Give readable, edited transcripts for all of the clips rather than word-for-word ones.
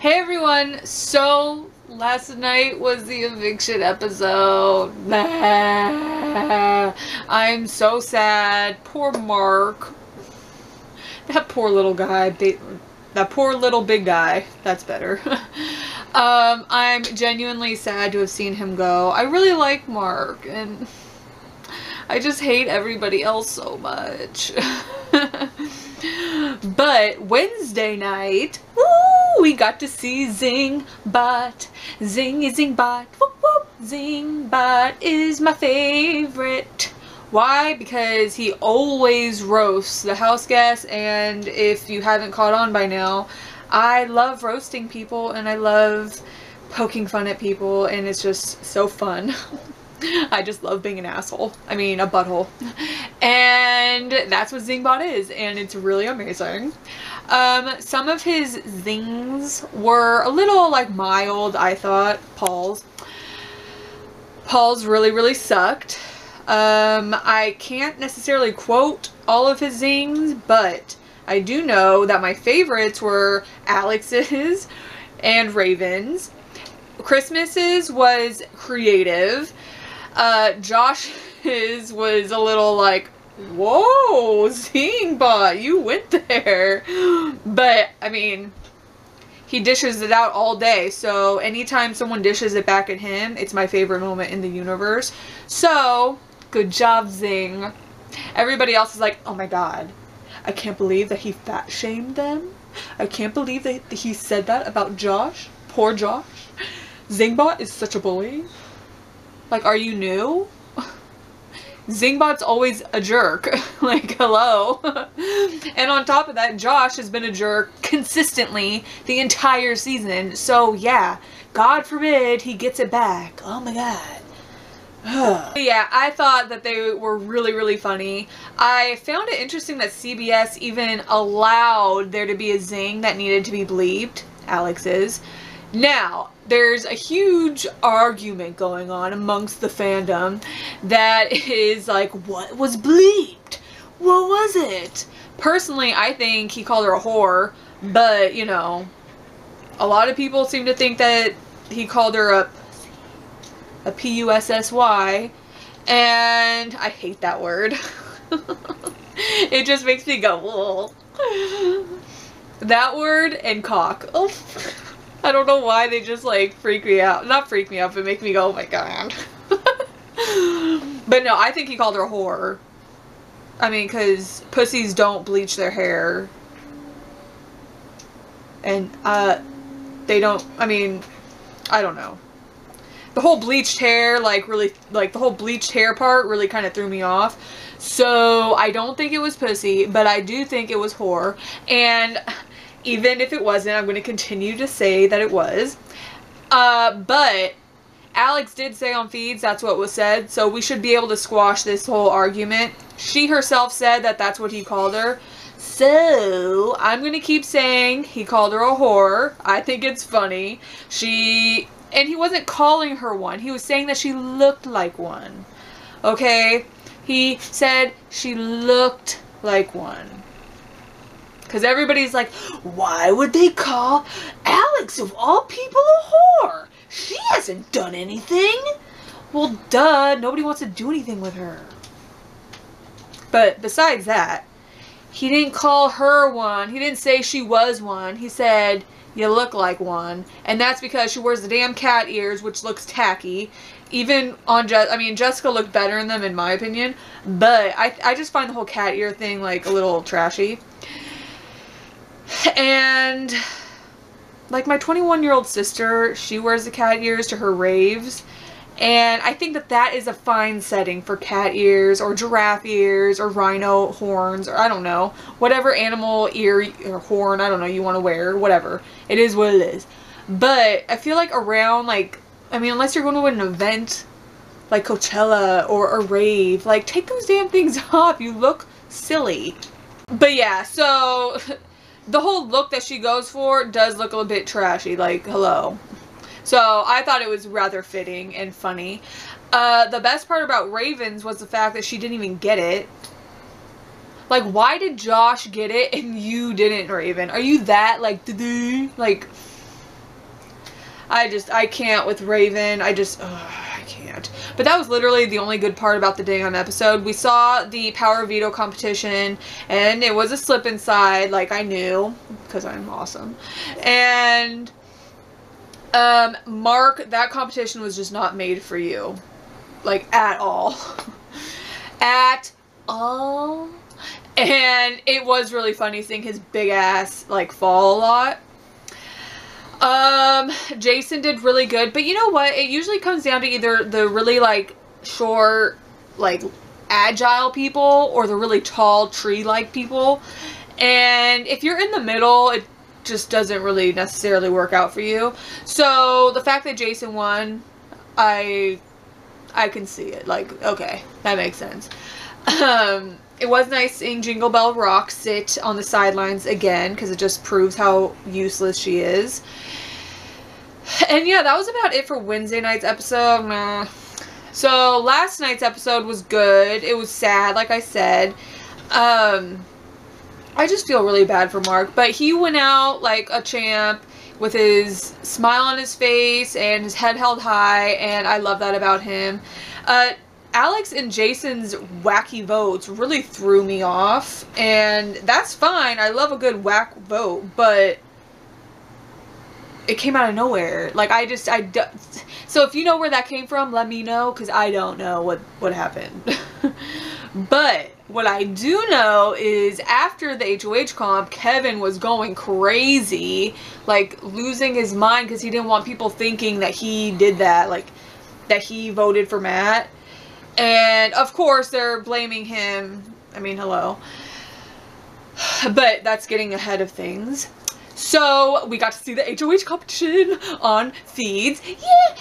Hey everyone, so last night was the eviction episode. I'm so sad. Poor Mark. That poor little guy. That poor little big guy. That's better. I'm genuinely sad to have seen him go. I really like Mark, and I just hate everybody else so much. But Wednesday night, woo, we got to see Zingbot. Zingbot, whoop whoop. Zingbot is my favorite. Why? Because he always roasts the house guests, and if you haven't caught on by now, I love roasting people and I love poking fun at people, and it's just so fun. I just love being an asshole. I mean, a butthole. And that's what Zingbot is, and it's really amazing. Some of his zings were a little, like, mild, I thought. Paul's really sucked. I can't necessarily quote all of his zings, but I do know that my favorites were Alex's and Raven's. Christmas's was creative. Josh's was a little like, whoa, Zingbot, you went there. But, I mean, he dishes it out all day, so anytime someone dishes it back at him, it's my favorite moment in the universe. So, good job, Zing. Everybody else is like, oh my god, I can't believe that he fat-shamed them. I can't believe that he said that about Josh. Poor Josh. Zingbot is such a bully. Like, are you new? Zingbot's always a jerk. Like, hello. And on top of that, Josh has been a jerk consistently the entire season. So, yeah. God forbid he gets it back. Oh my god. Yeah, I thought that they were really funny. I found it interesting that CBS even allowed there to be a zing that needed to be bleeped. Alex's. Now, there's a huge argument going on amongst the fandom that is like, what was bleeped? What was it? Personally, I think he called her a whore, but, you know, a lot of people seem to think that he called her a P-U-S-S-Y, and I hate that word. It just makes me go, whoa. That word and cock. Oh. I don't know why they just like freak me out. Not freak me out, but make me go, oh my god. But no, I think he called her a whore. I mean, because pussies don't bleach their hair. And, they don't, I mean, I don't know. The whole bleached hair, like, really, like, the whole bleached hair part really kind of threw me off. So, I don't think it was pussy, but I do think it was whore. And even if it wasn't, I'm going to continue to say that it was. But Alex did say on feeds that's what was said, so we should be able to squash this whole argument. She herself said that that's what he called her. So, I'm going to keep saying he called her a whore. I think it's funny. And he wasn't calling her one. He was saying that she looked like one. Okay? He said she looked like one. Because everybody's like, why would they call Alex, of all people, a whore? She hasn't done anything. Well, duh. Nobody wants to do anything with her. But besides that, he didn't call her one. He didn't say she was one. He said, you look like one. And that's because she wears the damn cat ears, which looks tacky. Even on I mean, Jessica looked better in them, in my opinion. But I just find the whole cat ear thing, like, a little trashy. And, like, my 21-year-old sister, she wears the cat ears to her raves, and I think that that is a fine setting for cat ears, or giraffe ears, or rhino horns, or I don't know, whatever animal ear or horn, I don't know, you want to wear, whatever. It is what it is. But I feel like around, like, I mean, unless you're going to an event, like Coachella, or a rave, like, take those damn things off. You look silly. But yeah, so the whole look that she goes for does look a little bit trashy, like, hello. So, I thought it was rather fitting and funny. The best part about Ravens was the fact that she didn't even get it. Like, why did Josh get it and you didn't, Raven? Are you that, like, I can't with Raven. I can't. But that was literally the only good part about the damn episode. We saw the Power Veto competition, and it was a slip inside, like I knew, because I'm awesome. And Mark, that competition was just not made for you. Like, at all. At all. And it was really funny seeing his big ass, like, fall a lot. Jason did really good, but you know what? It usually comes down to either the really, like, short, like, agile people or the really tall, tree-like people. And if you're in the middle, it just doesn't really necessarily work out for you. So, the fact that Jason won, I can see it. Like, okay, that makes sense. It was nice seeing Jingle Bell Rock sit on the sidelines again, because it just proves how useless she is. And yeah, that was about it for Wednesday night's episode. Nah. So, last night's episode was good. It was sad, like I said. I just feel really bad for Mark, but he went out like a champ with his smile on his face and his head held high, and I love that about him. Alex and Jason's wacky votes really threw me off, and that's fine. I love a good whack vote, but it came out of nowhere. Like, so if you know where that came from, let me know, because I don't know what happened. But what I do know is after the HOH comp, Kevin was going crazy, like losing his mind because he didn't want people thinking that he did that, like that he voted for Matt. And of course they're blaming him. I mean, hello. But that's getting ahead of things. So we got to see the HOH competition on feeds. Yeah.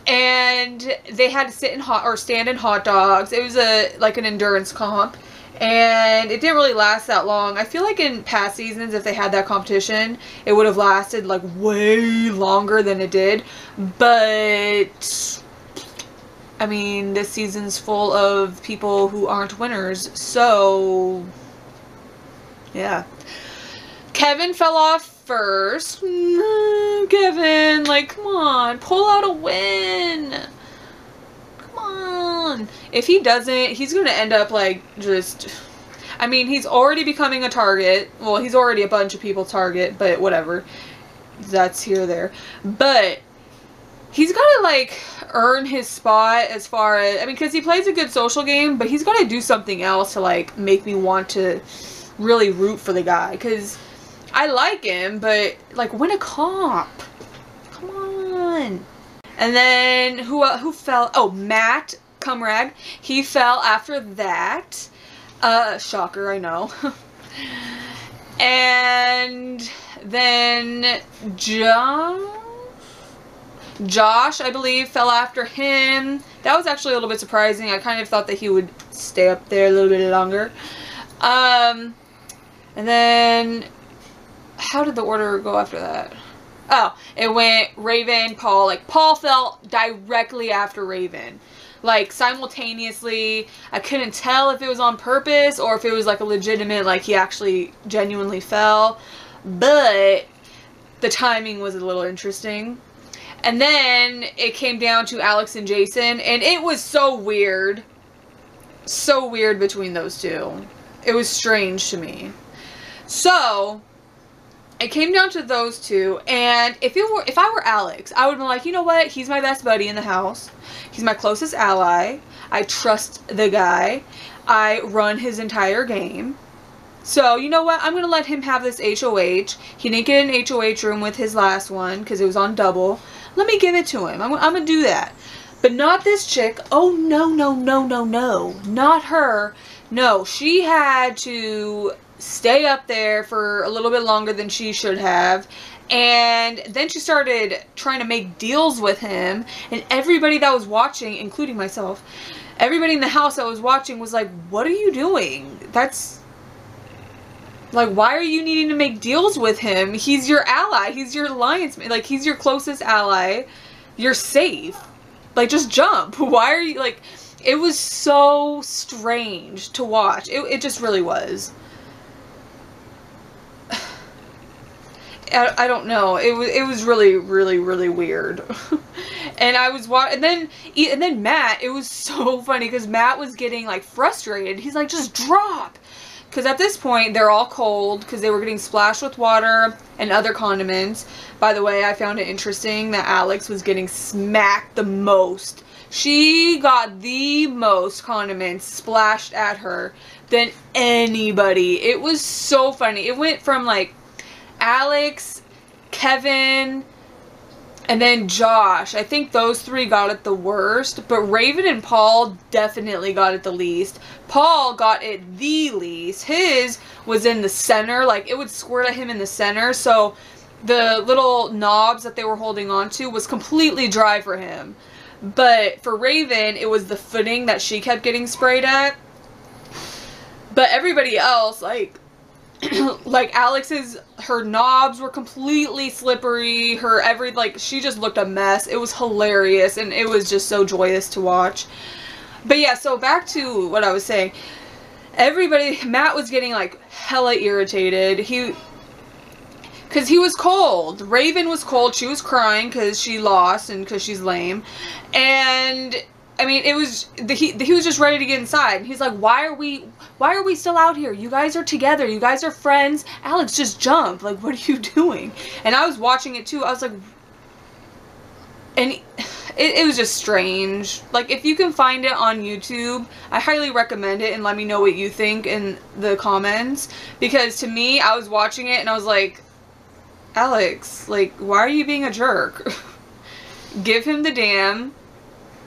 And they had to sit in stand in hot dogs. It was like an endurance comp. And it didn't really last that long. I feel like in past seasons, if they had that competition, it would have lasted like way longer than it did. But I mean, this season's full of people who aren't winners. So yeah. Kevin fell off first. Kevin, like, come on, pull out a win. Come on. If he doesn't, he's going to end up, like, just... I mean, he's already becoming a target. Well, he's already a bunch of people's target, but whatever. That's here or there. But he's got to, like, earn his spot as far as... I mean, because he plays a good social game, but he's got to do something else to, like, make me want to really root for the guy. Because I like him, but, like, win a comp. Come on. And then, who fell? Oh, Matt Cumrag. He fell after that. Shocker, I know. And then Josh, I believe, fell after him. That was actually a little bit surprising. I kind of thought that he would stay up there a little bit longer. And then, how did the order go after that? Oh, it went Raven, Paul. Like, Paul fell directly after Raven. Like, simultaneously. I couldn't tell if it was on purpose or if it was, like, a legitimate, like, he actually genuinely fell. But the timing was a little interesting. And then it came down to Alex and Jason, and it was so weird. So weird between those two. It was strange to me. So it came down to those two, and if I were Alex, I would be like, you know what? He's my best buddy in the house. He's my closest ally. I trust the guy. I run his entire game. So, you know what? I'm going to let him have this HOH. He didn't get an HOH room with his last one because it was on double. Let me give it to him. I'm going to do that. But not this chick. Oh, no. Not her. No, she had to stay up there for a little bit longer than she should have. And then she started trying to make deals with him. And everybody that was watching, including myself, everybody in the house that was watching was like, what are you doing? That's... Like, why are you needing to make deals with him? He's your ally. He's your alliance mate. Like, he's your closest ally. You're safe. Like, just jump. Why are you, like... It was so strange to watch. It just really was. I don't know. It was really, really, really weird. And I was and then Matt, it was so funny because Matt was getting like frustrated. He's like, just drop. Because at this point, they're all cold because they were getting splashed with water and other condiments. By the way, I found it interesting that Alex was getting smacked the most. She got the most condiments splashed at her than anybody. It was so funny. It went from like Alex, Kevin, and then Josh. I think those three got it the worst, but Raven and Paul definitely got it the least. Paul got it the least. His was in the center, like it would squirt at him in the center, so the little knobs that they were holding on to was completely dry for him. But for Raven, it was the footing that she kept getting sprayed at. But everybody else, like like Alex's, her knobs were completely slippery. She just looked a mess. It was hilarious, and it was just so joyous to watch. But yeah, so back to what I was saying. Matt was getting like hella irritated. Because he was cold. Raven was cold. She was crying because she lost and because she's lame. And I mean, he was just ready to get inside. And he's like, why are we still out here? You guys are together. You guys are friends. Alex, just jump. Like, what are you doing? And I was watching it too. I was like, and it was just strange. Like, if you can find it on YouTube, I highly recommend it, and let me know what you think in the comments. Because to me, I was watching it and I was like, Alex, like, why are you being a jerk? Give him the damn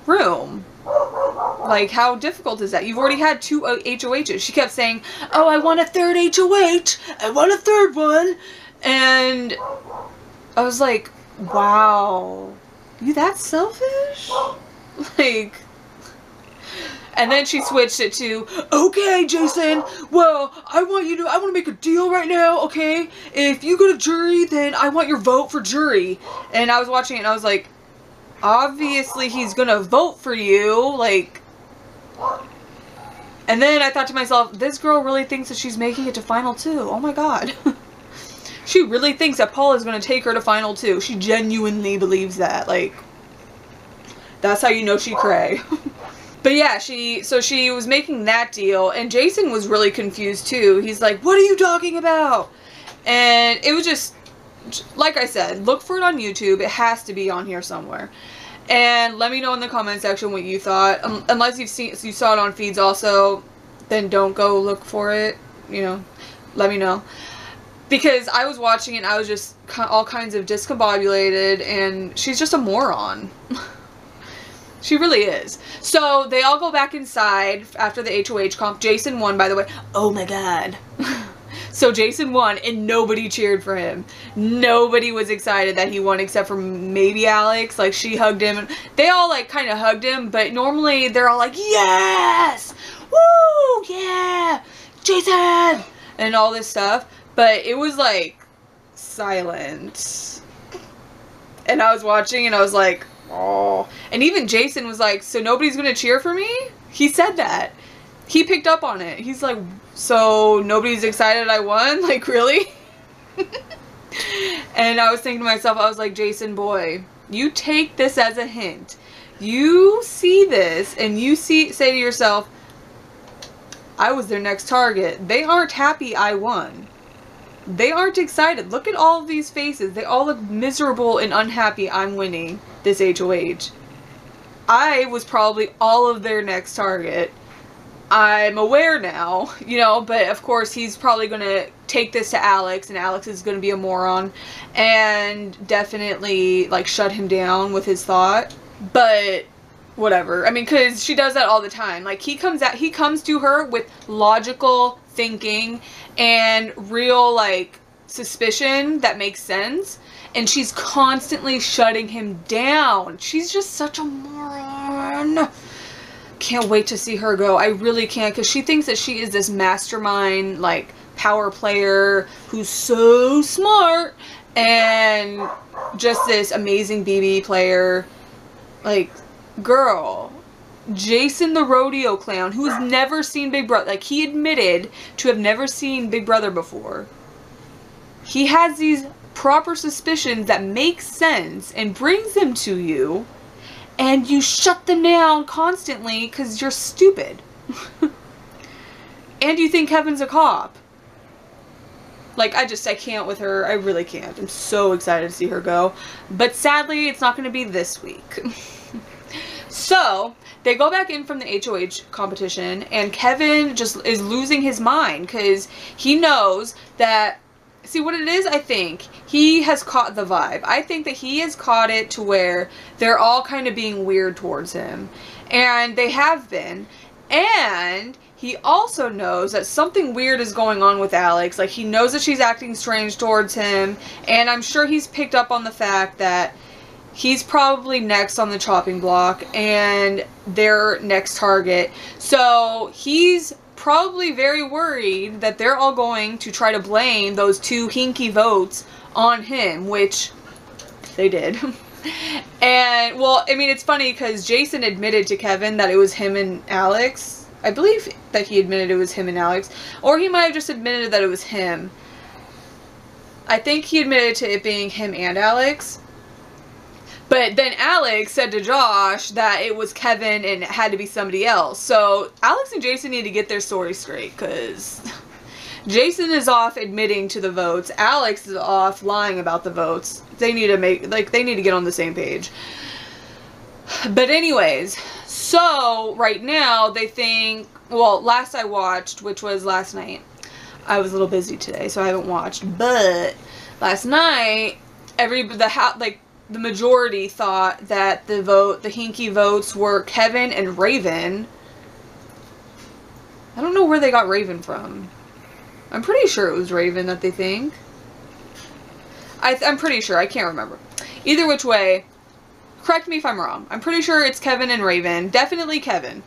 room. Like, how difficult is that? You've already had 2 HOHs. She kept saying, oh, I want a 3rd HOH. I want a 3rd one. And I was like, wow, you that selfish? Like, and then she switched it to, okay, Jason, well, I want to make a deal right now, okay? If you go to jury, then I want your vote for jury. And I was watching it and I was like, obviously he's gonna vote for you, like. And then I thought to myself, this girl really thinks that she's making it to final 2. Oh my god. She really thinks that Paul is gonna take her to final 2. She genuinely believes that. Like, that's how you know she cray. But yeah, so she was making that deal, and Jason was really confused too. He's like, what are you talking about? And it was just, like I said, look for it on YouTube. It has to be on here somewhere. And let me know in the comment section what you thought. Unless you saw it on feeds also, then don't go look for it. You know, let me know. Because I was watching it and I was just all kinds of discombobulated, and she's just a moron. She really is. So they all go back inside after the HOH comp. Jason won, by the way. Oh my god. So Jason won, and nobody cheered for him. Nobody was excited that he won except for maybe Alex. Like, she hugged him, and they all like kind of hugged him, but normally they're all like, yes! Woo! Yeah! Jason! And all this stuff. But it was like silent. And I was watching and I was like, oh. And even Jason was like, so nobody's gonna cheer for me? He said that. He picked up on it. He's like, so nobody's excited I won? Like, really? And I was thinking to myself, I was like, Jason boy, you take this as a hint. You see this and you say to yourself, I was their next target. They aren't happy I won. They aren't excited. Look at all of these faces. They all look miserable and unhappy I'm winning this HOH. I was probably all of their next target. I'm aware now, you know, but of course he's probably going to take this to Alex, and Alex is going to be a moron and definitely like shut him down with his thought. But whatever. I mean, because she does that all the time. Like, he comes to her with logical thinking and real like suspicion that makes sense, and she's constantly shutting him down. She's just such a moron. Can't wait to see her go. I really can't, because she thinks that she is this mastermind, like, power player who's so smart and just this amazing BB player. Like, girl, Jason the rodeo clown, who has never seen Big Brother, like, he admitted to have never seen Big Brother before. He has these proper suspicions that make sense and brings them to you, and you shut them down constantly because you're stupid. And you think Kevin's a cop. Like, I can't with her. I really can't. I'm so excited to see her go. But sadly, it's not going to be this week. So, they go back in from the HOH competition, and Kevin just is losing his mind because he knows that, see what it is, I think he has caught the vibe. I think that he has caught it to where they're all kind of being weird towards him. And they have been. And he also knows that something weird is going on with Alex. Like, he knows that she's acting strange towards him. And I'm sure he's picked up on the fact that he's probably next on the chopping block and their next target. So he's probably very worried that they're all going to try to blame those 2 hinky votes on him, which they did. And, well, I mean, it's funny because Jason admitted to Kevin that it was him and Alex. I believe that he admitted it was him and Alex. Or he might have just admitted that it was him. I think he admitted to it being him and Alex. But then Alex said to Josh that it was Kevin and it had to be somebody else. So Alex and Jason need to get their story straight, because Jason is off admitting to the votes. Alex is off lying about the votes. They need to they need to get on the same page. But anyways, so right now they think, well, last I watched, which was last night. I was a little busy today, so I haven't watched. But last night, the majority thought that the hinky votes were Kevin and Raven. I don't know where they got Raven from. I'm pretty sure it was Raven that they think. I'm pretty sure. I can't remember. Either which way, correct me if I'm wrong. I'm pretty sure it's Kevin and Raven. Definitely Kevin.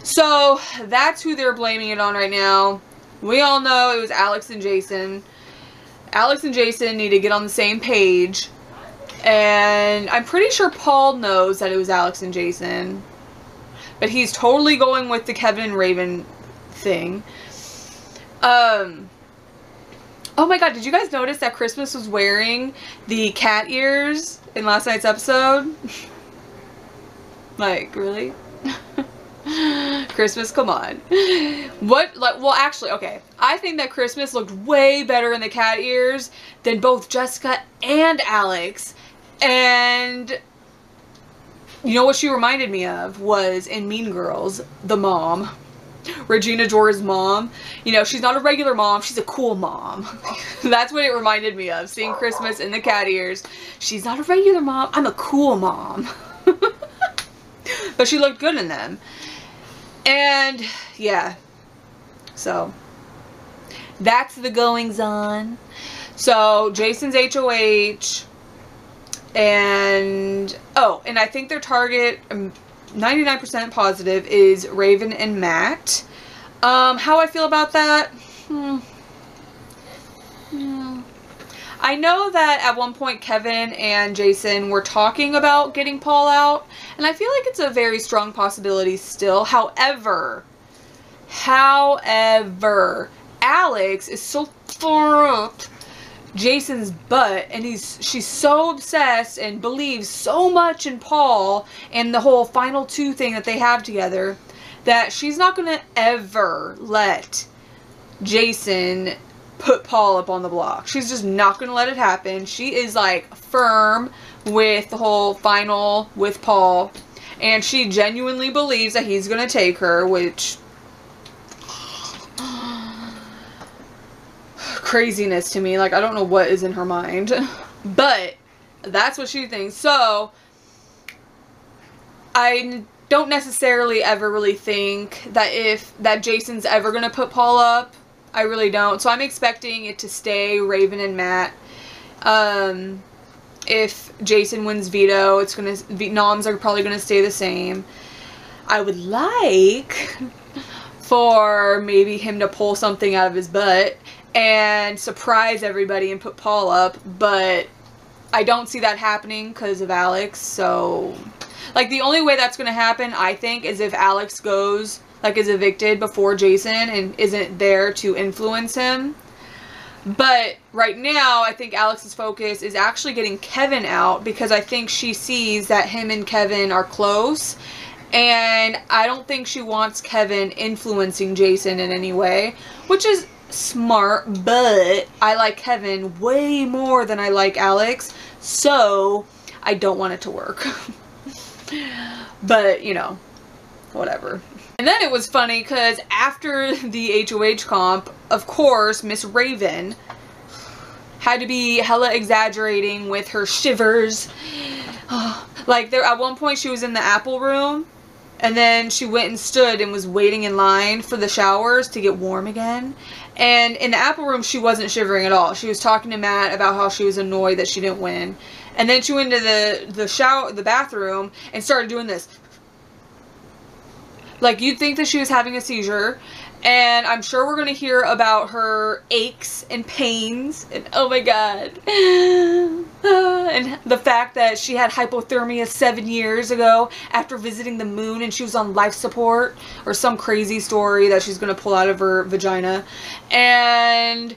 So, that's who they're blaming it on right now. We all know it was Alex and Jason. Alex and Jason need to get on the same page. And I'm pretty sure Paul knows that it was Alex and Jason. But he's totally going with the Kevin and Raven thing. Oh my god, did you guys notice that Christmas was wearing the cat ears in last night's episode? Like, really? Christmas, come on. Well, actually, okay. I think that Christmas looked way better in the cat ears than both Jessica and Alex. And you know what she reminded me of was in Mean Girls, the mom. Regina George's mom. You know, she's not a regular mom, she's a cool mom. That's what it reminded me of, seeing Christmas in the cat ears. She's not a regular mom, I'm a cool mom. But she looked good in them. And, yeah. So, that's the goings on. So, Jason's HOH. And, oh, and I think their target, 99% positive, is Raven and Matt. How I feel about that? I know that at one point Kevin and Jason were talking about getting Paul out, and I feel like it's a very strong possibility still. However, Alex is so far up Jason's butt, and she's so obsessed and believes so much in Paul and the whole final 2 thing that they have together, that she's not gonna ever let Jason put Paul up on the block. She's just not gonna let it happen. She is like firm with the whole final with Paul, and she genuinely believes that he's gonna take her, which craziness to me. Like, I don't know what is in her mind. But that's what she thinks. So I don't necessarily ever really think that Jason's ever gonna put Paul up. I really don't. So I'm expecting it to stay Raven and Matt. If Jason wins Veto, it's gonna noms are probably gonna stay the same. I would like for maybe him to pull something out of his butt and surprise everybody and put Paul up, but I don't see that happening because of Alex. So, like, the only way that's going to happen, I think, is if Alex goes, like, is evicted before Jason and isn't there to influence him. But right now, I think Alex's focus is actually getting Kevin out, because I think she sees that him and Kevin are close. And I don't think she wants Kevin influencing Jason in any way, which is smart, but I like Kevin way more than I like Alex, so I don't want it to work. But, you know, whatever. And then it was funny because after the HOH comp, of course, Miss Raven had to be hella exaggerating with her shivers. Like, there at one point she was in the Apple room, and then she went and stood and was waiting in line for the showers to get warm again. And in the Apple room, she wasn't shivering at all. She was talking to Matt about how she was annoyed that she didn't win. And then she went into the bathroom and started doing this. Like, you'd think that she was having a seizure. And I'm sure we're going to hear about her aches and pains. And oh my god. And the fact that she had hypothermia 7 years ago after visiting the moon and she was on life support. Or some crazy story that she's going to pull out of her vagina. And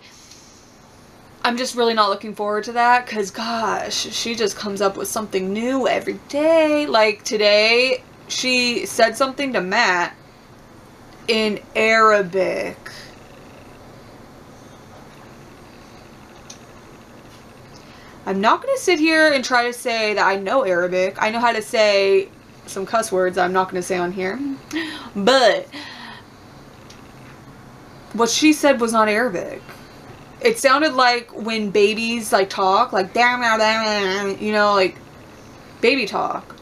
I'm just really not looking forward to that. Because gosh, she just comes up with something new every day. Like today, she said something to Matt in Arabic. I'm not going to sit here and try to say that I know Arabic. I know how to say some cuss words I'm not going to say on here. But what she said was not Arabic. It sounded like when babies like talk, like damn, you know, like baby talk.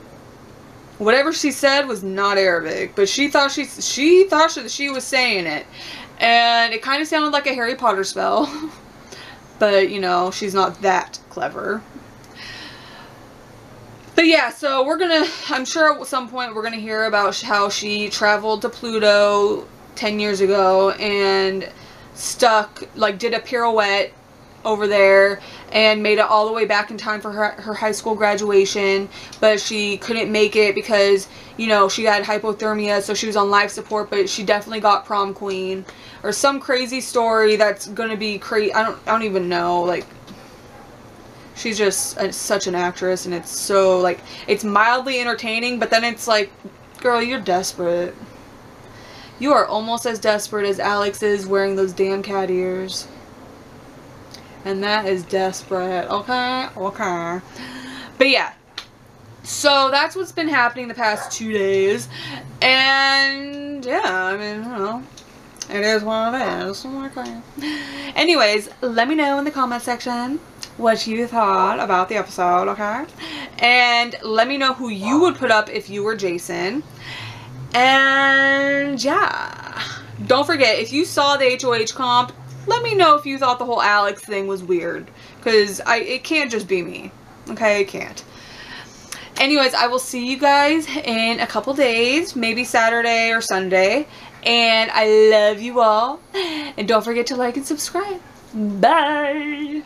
Whatever she said was not Arabic, but she thought she was saying it, and it kind of sounded like a Harry Potter spell. But you know, she's not that clever. But yeah, so I'm sure at some point we're gonna hear about how she traveled to Pluto 10 years ago and did a pirouette over there and made it all the way back in time for her high school graduation, but she couldn't make it because, you know, she had hypothermia, so she was on life support, but she definitely got prom queen, or some crazy story that's gonna be crazy. I don't even know. Like, she's just such an actress, and it's so, like, it's mildly entertaining, but then it's like, girl, you're desperate. You are almost as desperate as Alex is wearing those damn cat ears. And that is desperate. Okay? Okay. But yeah. So that's what's been happening the past 2 days. And yeah, I mean, you know, it is what it is. Okay. Anyways, let me know in the comment section what you thought about the episode, okay? And let me know who you would put up if you were Jason. And yeah. Don't forget, if you saw the HOH comp, let me know if you thought the whole Alex thing was weird. Because it can't just be me. Okay, it can't. Anyways, I will see you guys in a couple days. Maybe Saturday or Sunday. And I love you all. And don't forget to like and subscribe. Bye!